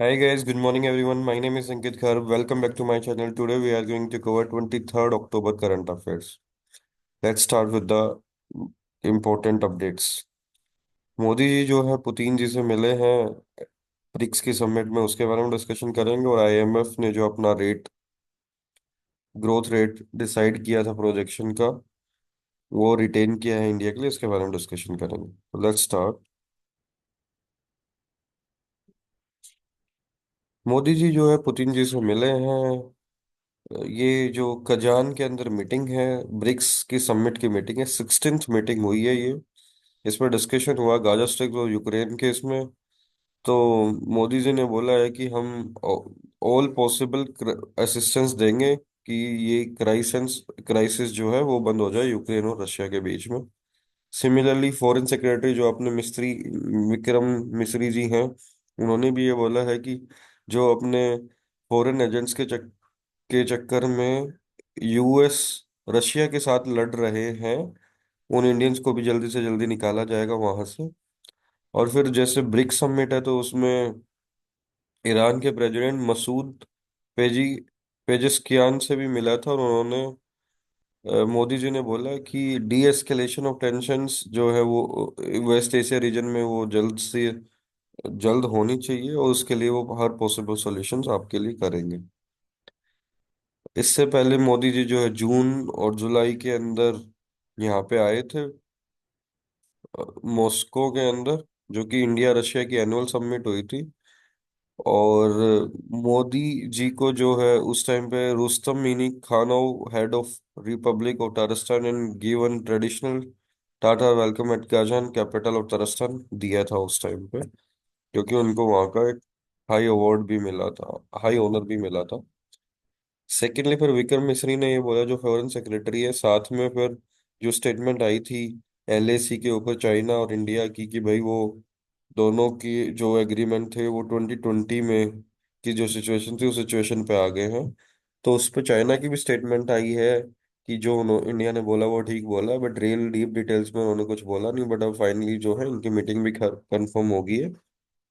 Hi guys, good morning everyone. My name is Ankit Khar. Welcome back to my channel. Today we are going to cover 23rd October current affairs. Let's start with the important updates. Modi ji जो है Putin जी से मिले हैं BRICS की summit में, उसके बारे में डिस्कशन करेंगे। और आईएमएफ ने जो अपना ग्रोथ रेट डिसाइड किया था प्रोजेक्शन का, वो रिटेन किया है इंडिया के लिए, इसके बारे में डिस्कशन करेंगे। Let's start. मोदी जी जो है पुतिन जी से मिले हैं। ये जो कजान के अंदर मीटिंग है, ब्रिक्स की समिट की मीटिंग है, 16th मीटिंग हुई है ये। इसमें डिस्कशन हुआ गाजा स्ट्रिप और यूक्रेन के इसमें। तो मोदी जी ने बोला है कि हम ऑल पॉसिबल असिस्टेंस देंगे कि ये क्राइसिस जो है वो बंद हो जाए यूक्रेन और रशिया के बीच में। सिमिलरली फॉरेन सेक्रेटरी जो अपने मिस्त्री विक्रम मिस्री जी हैं, उन्होंने भी ये बोला है कि जो अपने फॉरेन एजेंट्स के चक्कर में यूएस रशिया के साथ लड़ रहे हैं, उन इंडियंस को भी जल्दी से जल्दी निकाला जाएगा वहां से। और फिर जैसे ब्रिक्स समिट है तो उसमें ईरान के प्रेसिडेंट मसूद पेजी पेजेस्कियान से भी मिला था, और उन्होंने मोदी जी ने बोला कि डी एस्केलेशन ऑफ टेंशंस जो है वो वेस्ट एशिया रीजन में वो जल्द से जल्द होनी चाहिए, और उसके लिए वो हर पॉसिबल सॉल्यूशंस आपके लिए करेंगे। इससे पहले मोदी जी जो है जून और जुलाई के अंदर यहाँ पे आए थे, मॉस्को के अंदर, जो कि इंडिया रशिया की एनुअल समिट हुई थी। और मोदी जी को जो है उस टाइम पे Rustam Minnikhanov, head of Republic of Tatarstan, and given traditional Tatar welcome at Kazan, capital of Tatarstan, दिया था उस टाइम पे, क्योंकि उनको वहाँ का एक हाई अवार्ड भी मिला था, हाई ऑनर भी मिला था। सेकेंडली फिर विक्रम मिश्री ने ये बोला, जो फॉरेन सेक्रेटरी है, साथ में फिर जो स्टेटमेंट आई थी एलएसी के ऊपर चाइना और इंडिया की, कि भाई वो दोनों की जो एग्रीमेंट थे वो 2020 में की जो सिचुएशन थी उस सिचुएशन पे आ गए हैं। तो उस पर चाइना की भी स्टेटमेंट आई है कि जो इंडिया ने बोला वो ठीक बोला, बट रियल डीप डिटेल्स में उन्होंने कुछ बोला नहीं। बट अब फाइनली जो है इनकी मीटिंग भी कंफर्म होगी है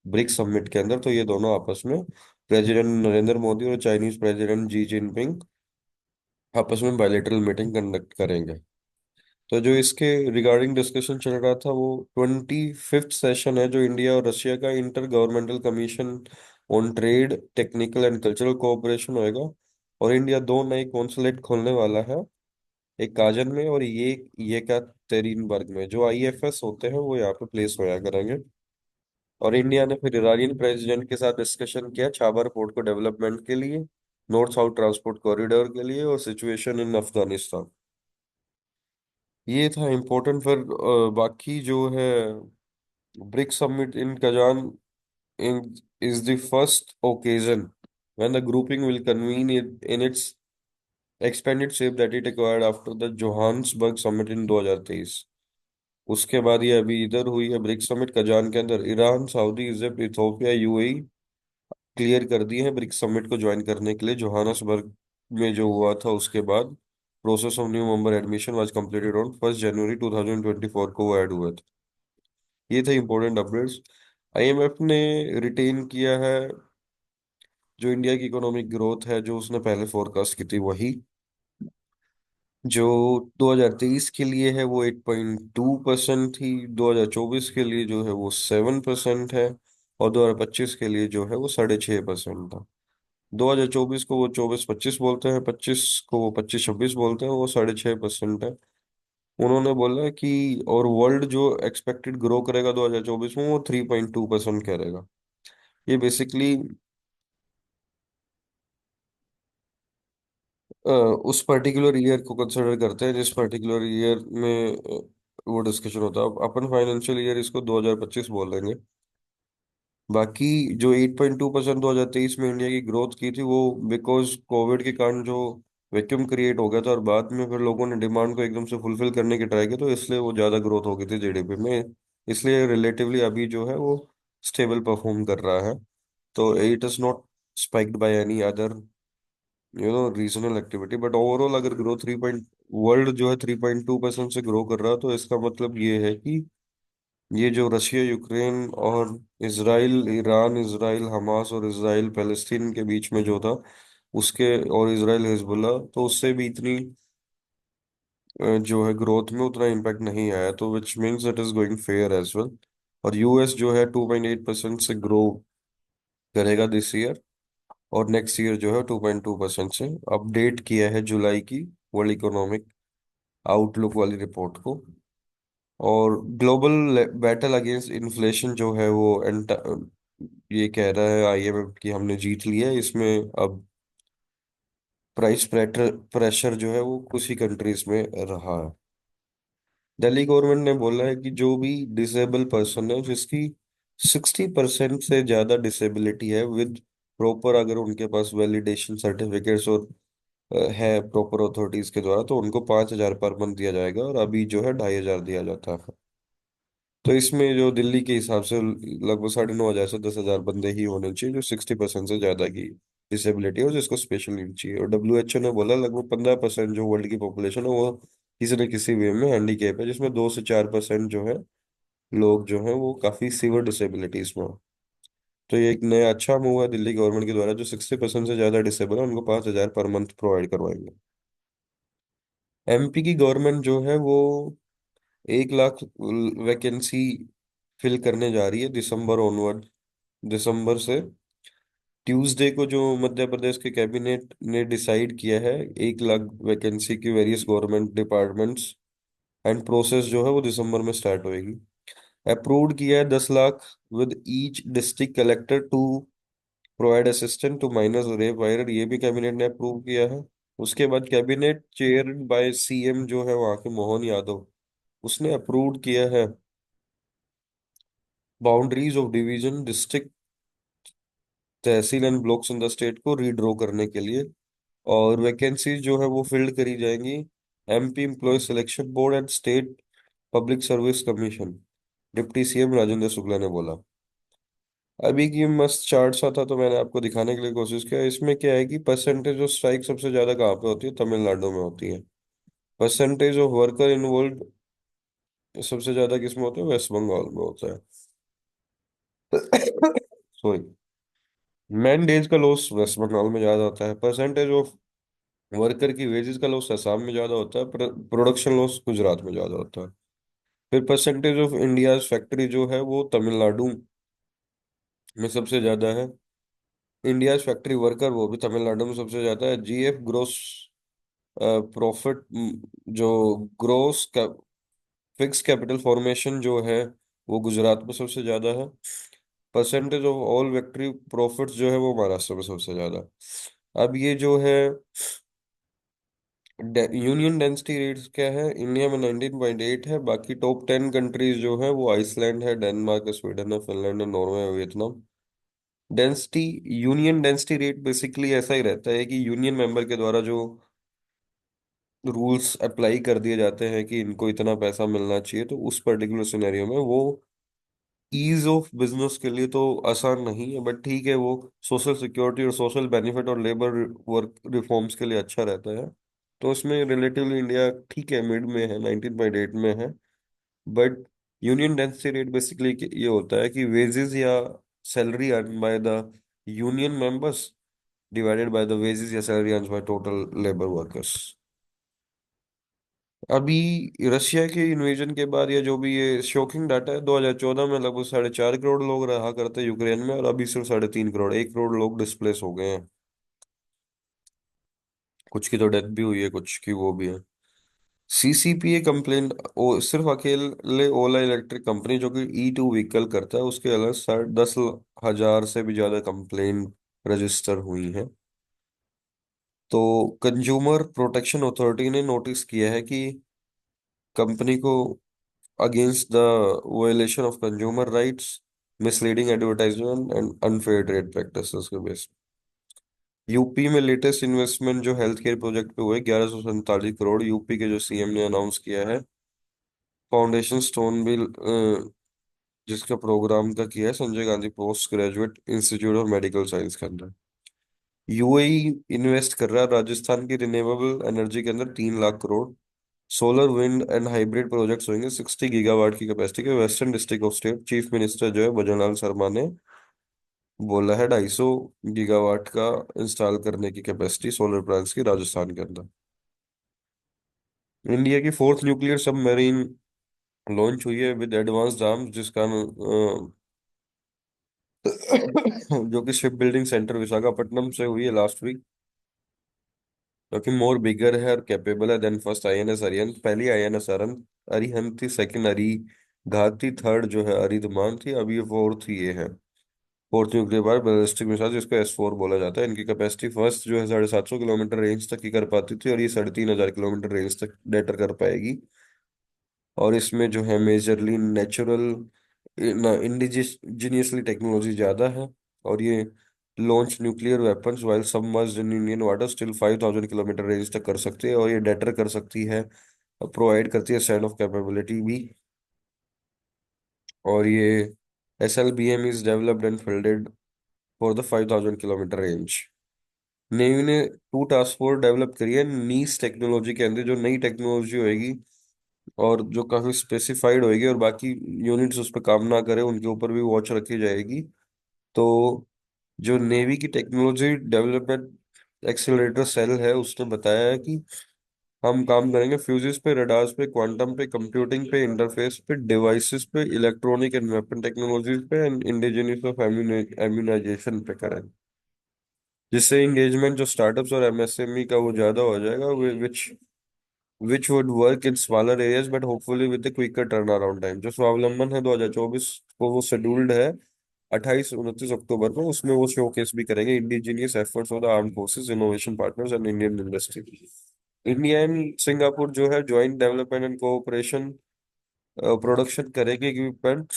ब्रिक्स समिट के अंदर। तो ये दोनों आपस में, प्रेसिडेंट नरेंद्र मोदी और चाइनीज प्रेसिडेंट जी जिनपिंग, आपस में बायलेटरल मीटिंग कंडक्ट करेंगे। तो जो इसके रिगार्डिंग डिस्कशन चल रहा था, वो 25th सेशन है जो इंडिया और रशिया का inter governmental commission on trade, technical and cultural cooperation होएगा। और इंडिया दो नए कॉन्सुलेट खोलने वाला है, एक काजन में और ये क्या तेरिनबर्ग में। जो आईएफएस होते हैं वो यहाँ पे प्लेस होया करेंगे। और इंडिया ने फिर ईरानियन प्रेसिडेंट के साथ डिस्कशन किया छाबर पोर्ट को डेवलपमेंट के लिए, नॉर्थ साउथ ट्रांसपोर्ट कॉरिडोर के लिए, और सिचुएशन इन अफगानिस्तान। ये था इम्पोर्टेंट। फिर बाकी जो है BRICS summit in Kazan in, is the first occasion when the grouping will convene in its expanded shape that it acquired after the Johannesburg summit in 2023। उसके बाद ये अभी इधर हुई है ब्रिक्स समिट कजान के अंदर। Iran, Saudi, Egypt, Ethiopia, UAE clear कर दिए हैं ब्रिक्स समिट को ज्वाइन करने के लिए। जोहान्सबर्ग में जो हुआ था उसके बाद process of new member admission was completed on 1 जनवरी 2024 को वो ऐड हुए थे। ये थे इंपॉर्टेंट अपडेट्स। आईएमएफ ने रिटेन किया है जो इंडिया की इकोनॉमिक ग्रोथ है, जो उसने पहले फोरकास्ट की थी वही। जो 2023 के लिए है वो 8.2% थी, 2024 के लिए जो है वो 7% है, और 2025 के लिए जो है वो 6.5% था। 2024 को वो 24-25 बोलते हैं, 25 को वो 25-26 बोलते हैं, वो 6.5% है। उन्होंने बोला कि और वर्ल्ड जो एक्सपेक्टेड ग्रो करेगा 2024 में वो 3.2% करेगा। ये बेसिकली उस पर्टिकुलर ईयर को कंसिडर करते हैं जिस पर्टिकुलर ईयर में वो डिस्कशन होता है। अपन फाइनेंशियल ईयर इसको 2025 बोल देंगे। बाकी जो 8.2% 2023 में इंडिया की ग्रोथ की थी, वो बिकॉज कोविड के कारण जो वैक्यूम क्रिएट हो गया था, और बाद में फिर लोगों ने डिमांड को एकदम से फुलफिल करने की ट्राई की, तो इसलिए वो ज़्यादा ग्रोथ हो गई थी जीडीपी में। इसलिए रिलेटिवली अभी जो है वो स्टेबल परफॉर्म कर रहा है। तो it is not spiked by any other regional activity, but overall अगर ग्रो 3 पॉइंट, वर्ल्ड जो है 3.2% से ग्रो कर रहा है, तो इसका मतलब ये है कि ये जो रशिया यूक्रेन और इसराइल ईरान, इसराइल हमास और इसराइल पैलेस्टीन के बीच में जो था, उसके और इसराइल हिजबुल्लाह, तो उससे भी इतनी जो है ग्रोथ में उतना इम्पैक्ट नहीं आया, तो which means it is going fair as well. और यूएस जो है 2.8% से ग्रो करेगा दिस ईयर, और नेक्स्ट ईयर जो है 2.2% से। अपडेट किया है जुलाई की वर्ल्ड इकोनॉमिक आउटलुक वाली रिपोर्ट को। और ग्लोबल बैटल अगेंस्ट इन्फ्लेशन जो है वो ये कह रहा है आईएमएफ कि हमने जीत लिया है इसमें। अब प्राइस प्रेशर जो है वो कुछ ही कंट्रीज में रहा है। दिल्ली गवर्नमेंट ने बोला है कि जो भी डिसेबल पर्सन है जिसकी 60% से ज्यादा डिसेबिलिटी है, विद प्रॉपर, अगर उनके पास वैलिडेशन सर्टिफिकेट्स और है प्रॉपर अथॉरिटीज के द्वारा, तो उनको 5,000 पर मंथ दिया जाएगा, और अभी जो है 2,500 दिया जाता है। तो इसमें जो दिल्ली के हिसाब से लगभग 9,500 से 10,000 बंदे ही होने चाहिए जो 60% से ज्यादा की डिसेबिलिटी है और जिसको स्पेशल नीड चाहिए। और डब्ल्यू एच ओ ने बोला लगभग 15% जो वर्ल्ड की पॉपुलेशन है वो किसी न किसी वे में हैंडीकेप है, जिसमें 2 से 4% जो है लोग जो है वो काफी सीवियर डिसेबिलिटीज में हो। तो ये एक नया अच्छा मूव है दिल्ली गवर्नमेंट के द्वारा, जो 60% से ज्यादा डिसेबल है उनको 5,000 पर मंथ प्रोवाइड करवाएंगे। एमपी की गवर्नमेंट जो है वो 1 लाख वैकेंसी फिल करने जा रही है दिसंबर ऑनवर्ड। दिसंबर से ट्यूसडे को जो मध्य प्रदेश के कैबिनेट ने डिसाइड किया है 1 लाख वैकेंसी की various government departments, and process जो है वो दिसंबर में स्टार्ट होएगी। अप्रूव्ड किया है 10 lakh with each district collector to provide assistant to minus rep wirer, ये भी कैबिनेट ने अप्रूव किया है। उसके बाद कैबिनेट चेयर बाय सीएम जो है वहाँ के मोहन यादव, उसने अप्रूव किया है boundaries of division district, tehsil and blocks in the state को रीड्रॉ करने के लिए। और वैकेंसीज जो है वो फिल्ड करी जाएंगी MP employ selection board and state public service commission, deputy CM Rajendra Shukla ने बोला। अभी की मस्त चार्ट सा था तो मैंने आपको दिखाने के लिए कोशिश किया। इसमें क्या है कि परसेंटेज ऑफ स्ट्राइक सबसे ज्यादा कहाँ पे होती है, तमिलनाडु में होती है। परसेंटेज ऑफ वर्कर इन्वॉल्व सबसे ज्यादा किसमें होता है, वेस्ट बंगाल में होता है। सॉरी। मैन डेज का लॉस वेस्ट बंगाल में ज्यादा होता है। परसेंटेज ऑफ वर्कर की वेजेस का लॉस असम में ज्यादा होता है। प्रोडक्शन लॉस गुजरात में ज्यादा होता है। फिर परसेंटेज ऑफ इंडिया फैक्ट्री जो है वो तमिलनाडु में सबसे ज्यादा है। इंडिया फैक्ट्री वर्कर वो भी तमिलनाडु में सबसे ज्यादा है। जीएफ ग्रोस प्रॉफिट, जो ग्रोस फिक्स कैपिटल फॉर्मेशन जो है वो गुजरात में सबसे ज्यादा है। Percentage of all factory profits जो है वो महाराष्ट्र में सबसे ज्यादा है। अब ये जो है यूनियन डेंसिटी रेट्स क्या है, इंडिया में 19.8 है। बाकी टॉप 10 कंट्रीज जो है वो आइसलैंड है, डेनमार्क है, स्वीडन है, फिनलैंड है, नॉर्वे है, Vietnam. Density, union density rate basically ऐसा ही रहता है कि यूनियन मेंबर के द्वारा जो रूल्स अप्लाई कर दिए जाते हैं कि इनको इतना पैसा मिलना चाहिए, तो उस पर्टिकुलर सिनेरियो में वो ईज ऑफ बिजनेस के लिए तो आसान नहीं है, बट ठीक है, वो सोशल सिक्योरिटी और सोशल बेनिफिट और लेबर वर्क रिफॉर्म्स के लिए अच्छा रहता है। तो इसमें रिलेटिवली इंडिया ठीक है, मिड में है, 19.8 में है। But union density rate basically ये होता है कि वेजेस या salary earn by the union members divided by the wages या salary earn by total labour workers. अभी रशिया के इन्वेजन के बाद, या जो भी ये शॉकिंग डाटा है, 2014 में लगभग 4.5 करोड़ लोग रहा करते यूक्रेन में, और अभी सिर्फ 3.5 करोड़, 1 करोड़ लोग डिस्प्लेस हो गए हैं। कुछ की तो डेथ भी हुई है, कुछ की वो भी है। सीसीपीए कंप्लेन, सिर्फ अकेले ओला इलेक्ट्रिक कंपनी जो कि ई2 व्हीकल करता है, उसके अलग 10,000 से भी ज्यादा कंप्लेन रजिस्टर हुई है। तो कंज्यूमर प्रोटेक्शन अथॉरिटी ने नोटिस किया है कि कंपनी को against the violation of consumer rights, misleading advertisement and unfair trade practices के बेस। यूपी में लेटेस्ट इन्वेस्टमेंट जो हेल्थ केयर प्रोजेक्ट पे हुए 1147 करोड़, यूपी के जो सीएम ने अनाउंस किया है। फाउंडेशन स्टोन बिल जिसका प्रोग्राम का किया है Sanjay Gandhi post graduate institute of medical science के अंदर। यूएई इन्वेस्ट कर रहा है राजस्थान की रिन्यूएबल एनर्जी के अंदर 3 lakh crore. Solar wind and hybrid projects होंगे 60 गीगावाट की कैपेसिटी के। Western district of state chief minister जो है भजनलाल शर्मा ने बोला है 250 गीगावाट का इंस्टॉल करने की कैपेसिटी सोलर प्लांट्स की राजस्थान के अंदर। इंडिया की फोर्थ न्यूक्लियर सबमरीन लॉन्च हुई है विद एडवांस्ड आर्म्स, जिसका जो कि शिप बिल्डिंग सेंटर विशाखापट्टनम से हुई है लास्ट वीक। जो कि मोर बिगर है और कैपेबल है देन फर्स्ट आईएनएस अरिहंत। पहली आईएनएस अरिहंत थी, सेकंड अरिघात थी, थर्ड जो है अरिधमान थी, अब ये फोर्थ ये है। Fourth nuclear power ballistic missile, जिसको S4 बोला जाता है। इनकी कैपेसिटी फर्स्ट जो है 750 किलोमीटर रेंज तक की कर पाती थी, और ये 3500 किलोमीटर रेंज तक डेटर कर पाएगी। और इसमें जो है मेजरली नेचुरल इंडिजिनियसली टेक्नोलॉजी ज्यादा है। और ये launch nuclear weapons while submerged in Indian water still 5000 kilometre range तक कर सकती है, और ये डेटर कर सकती है, प्रोवाइड करती है स्टैंड ऑफ कैपेबिलिटी भी। और ये SLBM is developed and fielded for the 5000 kilometre range. Navy ने टू टास्क फोर्स डेवलप करी है नीस टेक्नोलॉजी के अंदर, जो नई टेक्नोलॉजी होएगी और जो काफी स्पेसिफाइड होएगी, और बाकी यूनिट्स उस पर काम ना करे उनके ऊपर भी वॉच रखी जाएगी। तो जो नेवी की टेक्नोलॉजी डेवलपमेंट एक्सेलरेटर सेल है, उसने बताया है कि हम काम करेंगे फ्यूजिस पे, रडार्स पे, क्वांटम पे, कंप्यूटिंग पे, इंटरफेस पे, डिवाइसेस पे, इलेक्ट्रॉनिक एंड वेपन टेक्नोलॉजीज पे, एंड इंडिजिनियस ऑफ इम्यूनाइजेशन पे करें, जिससे एंगेजमेंट जो स्टार्टअप्स और MSME का वो ज्यादा हो जाएगा, which would work in smaller areas but hopefully with quicker turn around time. जो स्वावलंबन है 2024 को वो शेड्यूल्ड है 28-29 अक्टूबर को, उसमें वो शोकेस भी करेंगे indigenous efforts of the armed forces, innovation partners and Indian industry. India and Singapore जो है joint development and cooperation production करेंगे इक्विपमेंट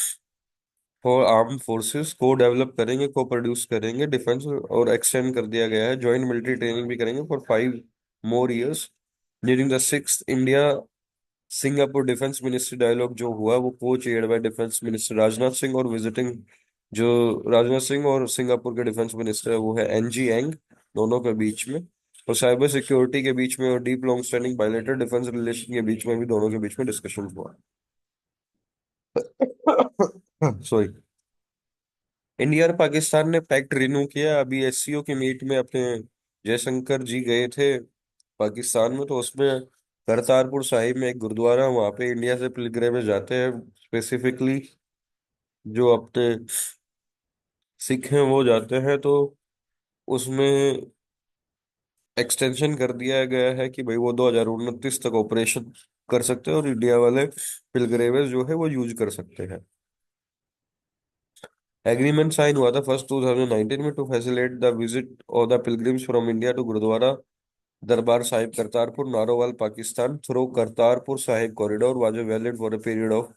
फॉर आर्म फोर्सेस, को डेवलप करेंगे, को प्रोड्यूस करेंगे डिफेंस, और एक्सटेंड कर दिया गया है ज्वाइंट मिलिट्री ट्रेनिंग भी करेंगे for 5 more years during the six India Singapore defence ministry dialogue जो हुआ वो को chaired by defence minister Rajnath Singh, और विजिटिंग जो राजनाथ सिंह और सिंगापुर के डिफेंस मिनिस्टर है वो है NG एंग, दोनों के बीच में। और साइबर सिक्योरिटी के बीच में और deep long standing bilateral defence relation के बीच में भी दोनों के बीच में डिस्कशन हुआ। सॉरी। इंडिया और पाकिस्तान ने पैक्ट रिन्यू किया। अभी SCO की मीट में अपने जयशंकर जी गए थे पाकिस्तान में, तो उसमें करतारपुर साहिब में एक गुरुद्वारा, वहां पे इंडिया से पिलग्रिमेज जाते हैं, स्पेसिफिकली जो अपने सिख हैं वो जाते हैं। तो उसमें एक्सटेंशन कर दिया गया है कि भाई वो 2029 तक ऑपरेशन कर सकते हैं, और इंडिया वाले पिलग्रिमेज जो है वो यूज कर सकते हैं। एग्रीमेंट साइन हुआ था फर्स्ट 2019 में to facilitate the visit of the pilgrims from India to Gurdwara Darbar Sahib Kartarpur Narowal Pakistan through Kartarpur Sahib corridor, was valid for a period of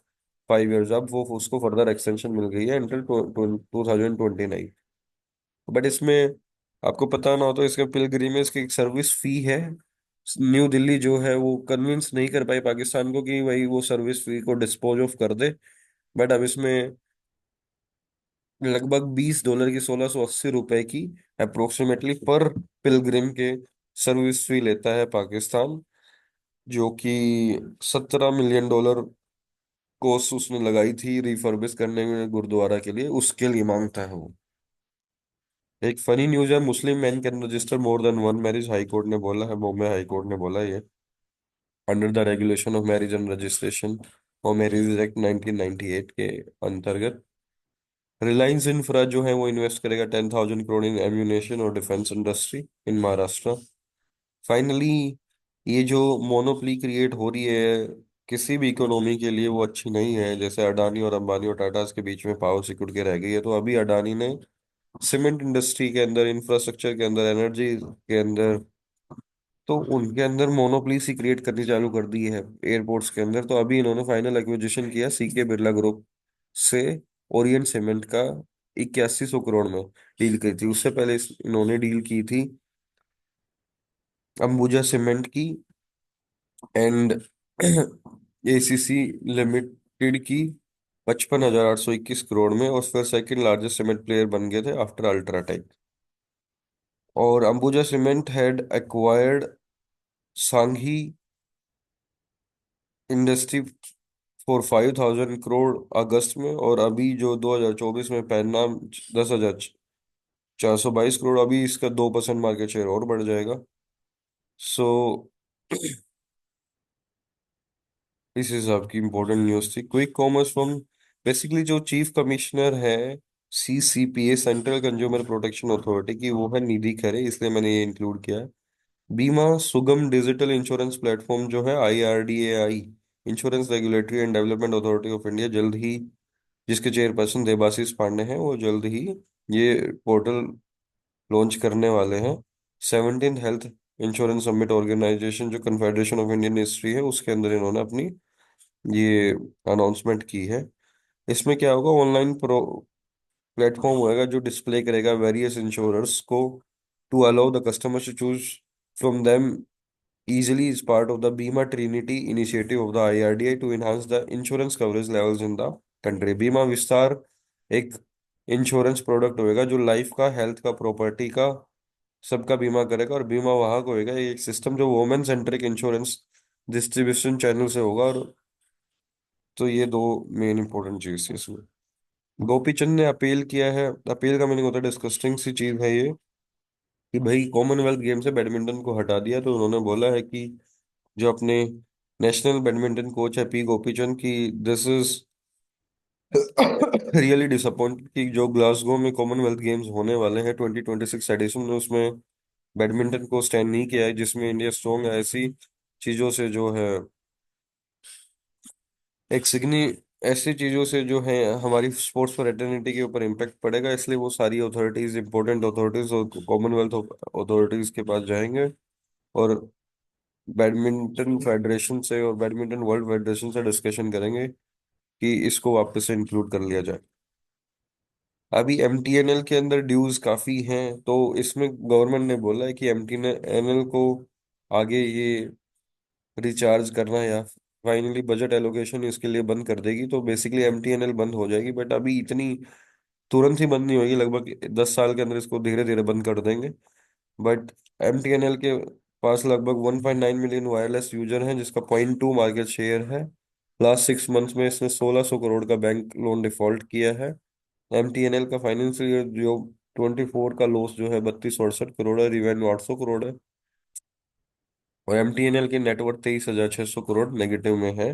5 years। अब वो उसको फर्दर एक्सटेंशन मिल गई है अंटिल 2029। बट इसमें आपको पता ना हो तो इसके पिलग्रिमेज की एक सर्विस फी है। न्यू दिल्ली जो है वो कन्विंस नहीं कर पाई पाकिस्तान को कि भाई वो सर्विस फी को डिस्पोज ऑफ कर दे। बट अब इसमें लगभग $20 की, ₹1680 की अप्रोक्सीमेटली पर पिलग्रिम के सर्विस फी लेता है पाकिस्तान, जो कि $17 मिलियन कोस्ट उसने लगाई थी रिफर्बिश करने में गुरुद्वारा के लिए, उसके लिए मांगता है वो। एक फनी न्यूज है, Muslim man can register more than one marriage, high court ने बोला है, बॉम्बे हाई कोर्ट ने बोला है ये, under the regulation of marriage and registration और मैरिज एक्ट 1998 के अंतर्गत। रिलायंस इंफ्रा जो है वो इन्वेस्ट करेगा 10,000 करोड़ इन एम्यूनेशन और defence industry in Maharashtra. Finally ये जो मोनोपोली क्रिएट हो रही है किसी भी इकोनॉमी के लिए वो अच्छी नहीं है। जैसे अडानी और अंबानी और टाटा के बीच में पावर सिकुड़ के रह गई है, तो अभी अडानी ने सीमेंट इंडस्ट्री के अंदर, इंफ्रास्ट्रक्चर के अंदर, एनर्जी के अंदर, तो उनके अंदर मोनोपोली सी क्रिएट करनी चालू कर दी है एयरपोर्ट्स के अंदर। तो अभी इन्होंने फाइनल एक्विजिशन किया CK बिरला ग्रुप से ओरिएंट सीमेंट का, 8100 करोड़ में डील की थी। उससे पहले इन्होंने डील की थी अंबुजा सीमेंट की एंड ACC लिमिटेड की 55,821 करोड़ में, और फिर सेकंड लार्जेस्ट सीमेंट प्लेयर बन गए थे आफ्टर अल्ट्राटेक। और Ambuja cement had acquired Sanghi industry for 5,000 crore अगस्त में, और अभी जो 2024 में पहनना 10,422 करोड़, अभी इसका 2% मार्केट शेयर और बढ़ जाएगा। सो इस हिसाब की इंपॉर्टेंट न्यूज थी। क्विक कॉमर्स फर्म, बेसिकली जो चीफ कमिश्नर है CCPA, central consumer protection authority की, वो है निधि खरे, इसलिए मैंने ये इंक्लूड किया है। बीमा सुगम डिजिटल इंश्योरेंस प्लेटफॉर्म जो है IRDAI, insurance regulatory and development authority of India, जल्द ही, जिसके चेयरपर्सन देबाशीष पांडे हैं, वो जल्द ही ये पोर्टल लॉन्च करने वाले हैं। 17th health insurance summit organization, जो कन्फेडरेशन ऑफ इंडियन हिस्ट्री है, उसके अंदर इन्होंने अपनी ये अनाउंसमेंट की है। इसमें क्या होगा, ऑनलाइन प्रो प्लेटफॉर्म होएगा जो डिस्प्ले करेगा वेरियस इंश्योरर्स को, to allow the customers to choose from them easily, is part of the Bima Trinity initiative of the IRDA to enhance the insurance coverage levels in the country। बीमा विस्तार एक insurance product होएगा जो life का, health का, property का, सबका बीमा करेगा, और बीमा वाहक होएगा ये एक सिस्टम जो women centric insurance distribution channel से होगा। और तो ये दो मेन इंपॉर्टेंट चीज है इसमें। गोपीचंद ने अपील किया है। अपील का मीनिंग होता है डिस्कस्टिंग सी चीज है ये, कि भाई कॉमनवेल्थ गेम से बैडमिंटन को हटा दिया, तो उन्होंने बोला है कि जो अपने नेशनल बैडमिंटन कोच है P गोपीचंद की, दिस इज रियली डिसअपॉइंटेड कि जो ग्लासगो में कॉमनवेल्थ गेम्स होने वाले हैं 2026 एडिशन में, उसमें बैडमिंटन को स्टैंड नहीं किया है, जिसमें इंडिया स्ट्रॉन्ग है। ऐसी चीजों से जो है एक सिग्नी ऐसी चीजों से जो है हमारी स्पोर्ट्स फ्रेटर्निटी के ऊपर इम्पेक्ट पड़ेगा, इसलिए वो सारी अथॉरिटीज, इंपॉर्टेंट अथॉरिटीज और कॉमनवेल्थ अथॉरिटीज के पास जाएंगे, और बैडमिंटन फेडरेशन से और बैडमिंटन वर्ल्ड फेडरेशन से डिस्कशन करेंगे कि इसको वापस से इंक्लूड कर लिया जाए। अभी MTNL के अंदर ड्यूज काफी हैं, तो इसमें गवर्नमेंट ने बोला है कि MTNL को आगे ये रिचार्ज करना, या फाइनली बजट एलोकेशन इसके लिए बंद कर देगी, तो बेसिकली MTNL बंद हो जाएगी। बट अभी इतनी तुरंत ही बंद नहीं होगी, लगभग 10 साल के अंदर इसको धीरे धीरे बंद कर देंगे। बट MTNL के पास लगभग 1.9 मिलियन वायरलेस यूजर हैं, जिसका 0.2 मार्केट शेयर है। लास्ट 6 मंथ्स में इसने 1600 करोड़ का बैंक लोन डिफॉल्ट किया है। MTNL का फाइनेंशियल ईयर जो 24 का लॉस जो है 3268 करोड़ है, रिवेन्यू 800 करोड़ है, और MTNL की नेटवर्थ 23,600 करोड़ नेगेटिव में है।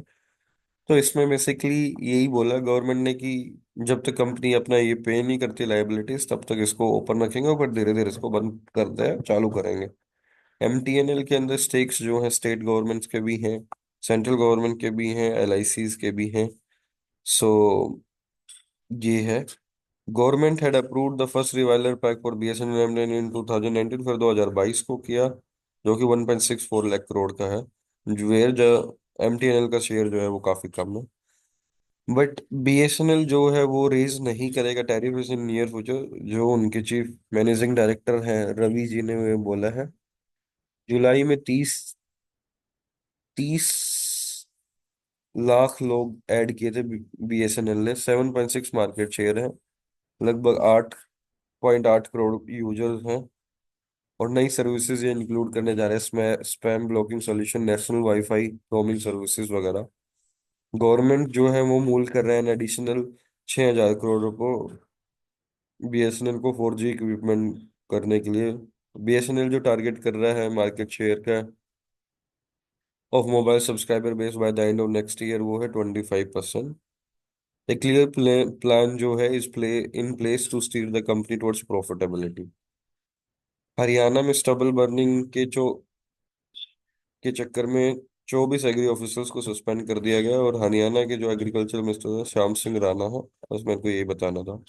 तो इसमें बेसिकली यही बोला गवर्नमेंट ने कि जब तक कंपनी अपना ये पे नहीं करती लाइबिलिटीज, तब तक इसको ओपन रखेंगे, और फिर धीरे धीरे इसको बंद करते हैं, चालू करेंगे। MTNL के अंदर स्टेक्स जो हैं स्टेट गवर्नमेंट्स के भी हैं, सेंट्रल गवर्नमेंट के भी हैं, LICs के भी हैं। सो ये है। Government had approved the first revival pack for BSNL in 2019, फिर 2022 को किया, जो कि 1.64 लाख करोड़ का है। वेयर जो MTNL का शेयर जो है वो काफी कम है। बट BSNL जो है वो रेज नहीं करेगा टैरिफ इन नियर फ्यूचर, जो उनके चीफ मैनेजिंग डायरेक्टर हैं रवि जी ने बोला है। जुलाई में 30 लाख लोग ऐड किए थे BSNL ने, 7.6 मार्केट शेयर है, लगभग 8.8 करोड़ यूजर्स हैं। और नई सर्विसेज ये इंक्लूड करने जा रहे हैं, इसमें spam blocking solution, national wifi roaming services वगैरह। गवर्नमेंट जो है वो मूल कर रहे हैं एडिशनल 6,000 करोड़ को BSNL को 4G इक्विपमेंट करने के लिए। BSNL जो टारगेट कर रहा है मार्केट शेयर का of mobile subscriber base by the end of next year, वो है 25%। A clear plan जो है is play in place to steer the company towards profitability. Haryana में स्टबल बर्निंग के चक्कर में 24 एग्री ऑफिसर्स को सस्पेंड कर दिया गया, और हरियाणा के जो एग्रीकल्चर मिनिस्टर है श्याम सिंह राणा है, बस मेरे को यही बताना था।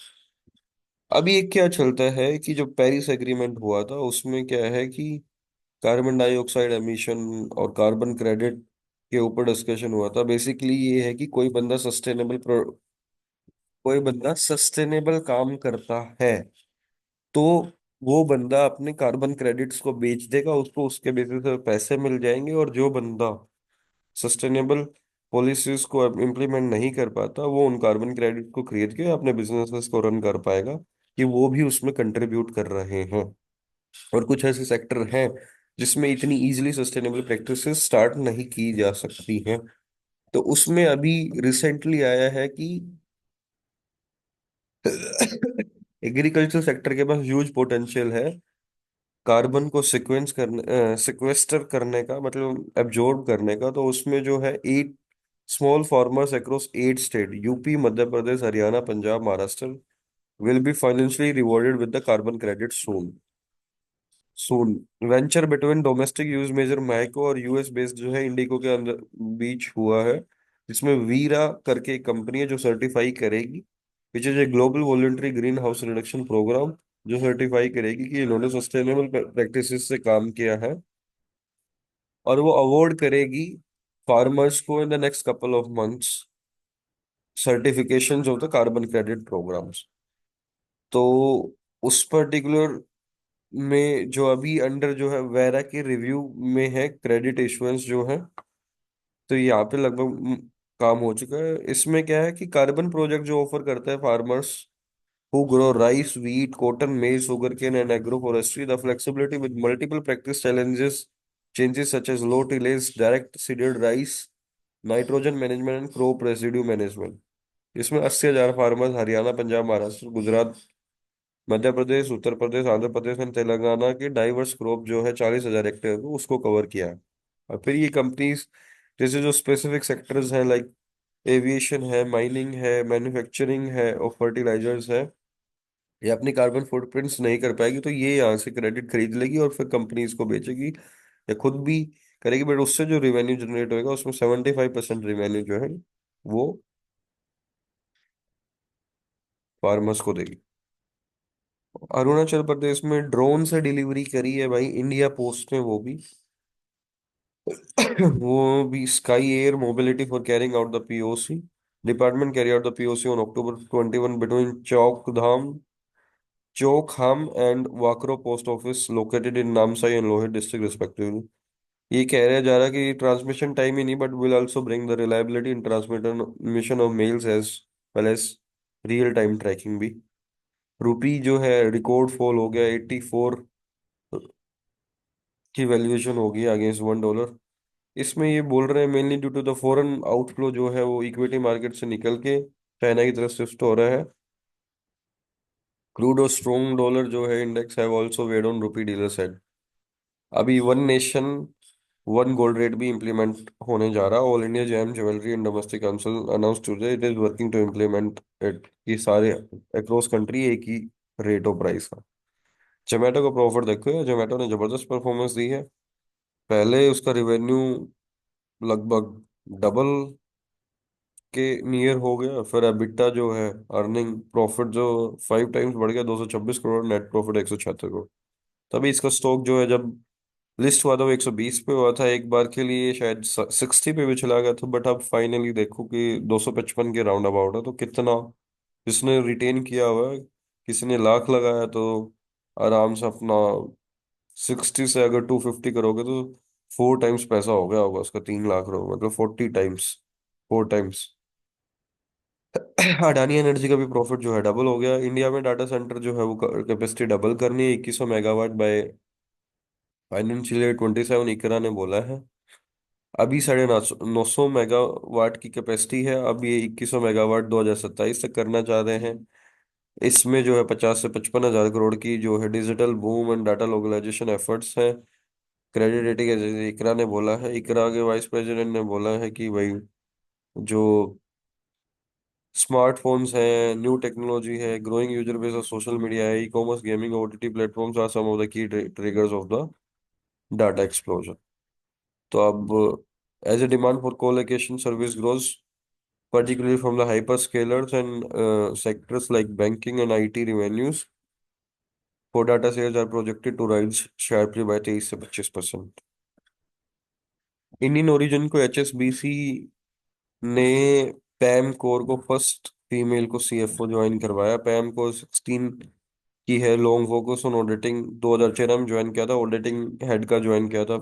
अभी एक क्या चलता है कि जो पेरिस एग्रीमेंट हुआ था उसमें क्या है कि कार्बन डाइऑक्साइड एमिशन और कार्बन क्रेडिट के ऊपर डिस्कशन हुआ था। बेसिकली ये है कि कोई बंदा सस्टेनेबल काम करता है, तो वो बंदा अपने कार्बन क्रेडिट्स को बेच देगा, उसको उसके बेसिस पे पैसे मिल जाएंगे। और जो बंदा सस्टेनेबल पॉलिसीज को इम्प्लीमेंट नहीं कर पाता, वो उन कार्बन क्रेडिट को खरीद के अपने बिजनेसेस को रन कर पाएगा, कि वो भी उसमें कंट्रीब्यूट कर रहे हैं। और कुछ ऐसे सेक्टर हैं जिसमें इतनी इजीली सस्टेनेबल प्रैक्टिसेस स्टार्ट नहीं की जा सकती हैं। तो उसमें अभी रिसेंटली आया है कि एग्रीकल्चर सेक्टर के पास ह्यूज पोटेंशियल है कार्बन को सिक्वेस्टर करने का, मतलब एब्जॉर्ब करने का। तो उसमें जो है 8 small farmers across 8 state, UP, Madhya Pradesh, Haryana, Punjab, Maharashtra, will be financially rewarded with the carbon credit soon. Soon venture between domestic use major मैको और यूएस बेस्ड जो है इंडिको के अंदर बीच हुआ है, जिसमें वीरा करके एक कंपनी है जो सर्टिफाई करेगी, which is a global voluntary green house reduction program, जो सर्टिफाई करेगी कि इन्होंने सस्टेनेबल प्रैक्टिसेस से काम किया है। और वो अवार्ड करेगी फार्मर्स को in the next couple of months certifications of the carbon credit programs. तो उस पर्टिकुलर में जो अभी अंडर जो है वेरा के रिव्यू में है क्रेडिट इशुएंस जो है, तो यहाँ पे लगभग काम हो चुका है। इसमें क्या है कि कार्बन प्रोजेक्ट जो ऑफर करता है farmers who grow rice, wheat, cotton, maize, sugarcane, and agroforestry, the flexibility with multiple practice challenges, changes such as low tillage, direct seeded rice, nitrogen management and crop residue management. इसमें 80,000 farmers Haryana, Punjab, Maharashtra, Gujarat, Madhya Pradesh, Uttar Pradesh, Andhra Pradesh and Telangana के diverse crop जो है 40,000 hectare को उसको cover किया है। और फिर ये कंपनीज जैसे जो स्पेसिफिक सेक्टर्स हैं लाइक एविएशन है, माइनिंग है, मैन्युफैक्चरिंग है और फर्टिलाइजर्स है, ये अपनी कार्बन फुटप्रिंट्स नहीं कर पाएगी, तो ये यहाँ से क्रेडिट खरीद लेगी और फिर कंपनीज को बेचेगी या खुद भी करेगी। बट उससे जो रिवेन्यू जनरेट होएगा उसमें 75% रिवेन्यू जो है वो फार्मर्स को देगी। अरुणाचल प्रदेश में ड्रोन से डिलीवरी करी है भाई इंडिया पोस्ट ने, वो भी वो भी sky air mobility for carrying out the POC. Department carry out the POC on October 21 between Chowkham and Wakro post office located in Namsai and Lohit district respectively. ये कह रहा जा रहा कि ट्रांसमिशन टाइम ही नहीं but will also bring the reliability in transmission of mails as well as real time tracking भी। Rupee जो है रिकॉर्ड फॉल हो गया, 84 की वैल्यूएशन होगी अगेंस्ट $1। इसमें ये बोल रहे हैं mainly due to the foreign outflow जो है वो इक्विटी मार्केट से निकल के चाइना की तरफ शिफ्ट हो रहा है। क्रूड और स्ट्रॉन्ग डॉलर जो है index have also weighed on rupee dealer side. अभी one nation one gold rate भी इम्प्लीमेंट होने जा रहा है। All India gem jewellery and domestic council announce today it is working to implement it, ये सारे अक्रॉस कंट्री एक ही rate of price का। जोमेटो का प्रॉफिट देखो यार, जोमेटो ने जबरदस्त परफॉर्मेंस दी है। पहले उसका रिवेन्यू लगभग डबल के नियर हो गया, फिर EBITDA जो है अर्निंग प्रॉफिट जो 5 टाइम्स बढ़ गया, 226 करोड़, नेट प्रॉफिट 176 करोड़। तभी इसका स्टॉक जो है जब लिस्ट हुआ था वो 120 पे हुआ था, एक बार के लिए शायद 60 पे भी चला गया था, बट अब फाइनली देखो कि 255 के राउंड अबाउट है। तो कितना जिसने रिटेन किया हुआ है, किसी ने लाख लगाया तो आराम से अपना 60 से अगर 250 करोगे तो 4 टाइम्स पैसा हो गया होगा उसका, 3 लाख रुपए, मतलब 40 टाइम्स, 4 टाइम्स। अडानी एनर्जी का भी प्रॉफिट जो है डबल हो गया। इंडिया में डाटा सेंटर जो है वो कैपेसिटी डबल करनी है, 2100 मेगावाट बाय फाइनेंशियल ईयर 27, इकरा ने बोला है। अभी 950 मेगावाट की कैपेसिटी है, अब ये 2100 मेगावाट 2027 तक करना चाह रहे हैं। इसमें जो है 50 से 55 हजार करोड़ की जो है digital boom and data localization efforts हैं। क्रेडिट रेटिंग एजेंसी इकरा ने बोला है, इकरा के वाइस प्रेसिडेंट ने बोला है कि भाई जो स्मार्टफोन्स हैं, न्यू टेक्नोलॉजी है, growing user base of social media है, e commerce, gaming, OTT platforms are some of the key triggers of the data explosion. तो अब as a demand for colocation service grows particularly from the hyperscalers and sectors like banking and IT revenues for data sales are projected to rise sharply by 23 से 25%। Indian origin को HSBC ने पैम core को first female को CFO join करवाया। पैम को 16 की है, long focus on auditing, 2013 में ज्वाइन किया था, ऑडिटिंग हेड का ज्वाइन किया था।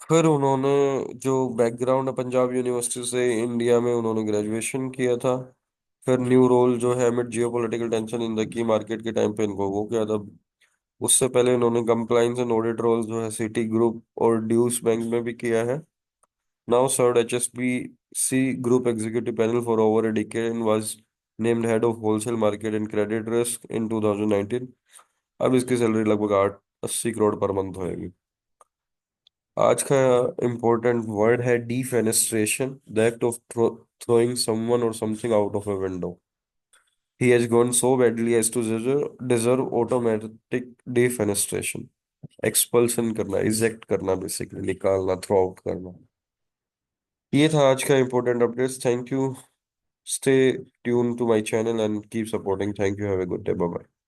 फिर उन्होंने जो बैकग्राउंड है पंजाब यूनिवर्सिटी से इंडिया में उन्होंने ग्रेजुएशन किया था। फिर न्यू रोल जो है mid Jio political tension in the key market के टाइम पे इनको वो किया था। उससे पहले इन्होंने कंप्लाइंस एंड ऑडिट रोल जो है सिटी ग्रुप और ड्यूस बैंक में भी किया है। Now served HSBC Group Executive Panel for over a decade and was named Head of Wholesale Market and Credit Risk in 2019। अब इसकी सैलरी लगभग 880 करोड़ पर मंथ होएगी। आज का इम्पोर्टेंट वर्ड है defenestration, the act of throwing someone or something out of a window. He has gone so badly as to deserve automatic defenestration. Expulsion करना, eject करना, basically निकालना, थ्रो आउट करना। ये था आज का important updates. Thank you. Stay tune to my channel and keep supporting. Thank you. Have a good day. Bye bye.